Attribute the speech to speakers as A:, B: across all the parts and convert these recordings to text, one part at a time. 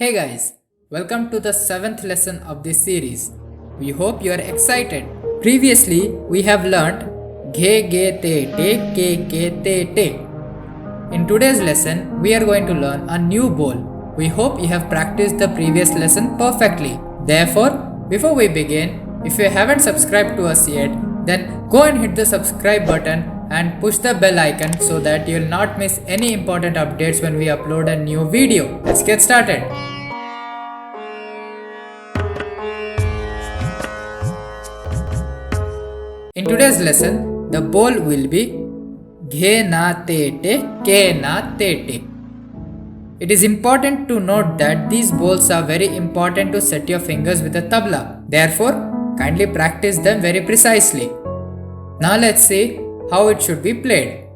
A: Hey guys, welcome to the 7th lesson of this series. We hope you are excited. Previously, we have learned ghe ge te te ke ke te te. In today's lesson, we are going to learn a new bowl. We hope you have practiced the previous lesson perfectly. Therefore, before we begin, if you haven't subscribed to us yet, then go and hit the subscribe button and push the bell icon so that you will not miss any important updates when we upload a new video. Let's get started. In today's lesson, the bowl will be ghe na te te ke na te te. It is important to note that these bowls are very important to set your fingers with the tabla. Therefore, kindly practice them very precisely. Now let's see how it should be played.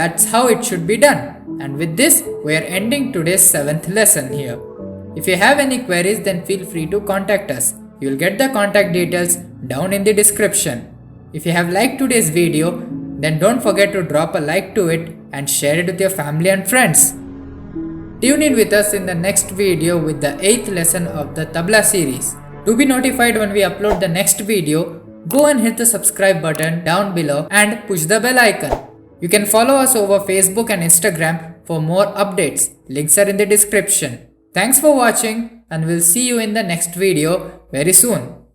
A: that's how it should be done. And with this, we are ending today's 7th lesson here. If you have any queries, then feel free to contact us. You will get the contact details down in the description. If you have liked today's video, then don't forget to drop a like to it and share it with your family and friends. Tune in with us in the next video with the 8th lesson of the Tabla series. To be notified when we upload the next video, go and hit the subscribe button down below and push the bell icon. You can follow us over Facebook and Instagram for more updates. Links are in the description. Thanks for watching and we'll see you in the next video very soon.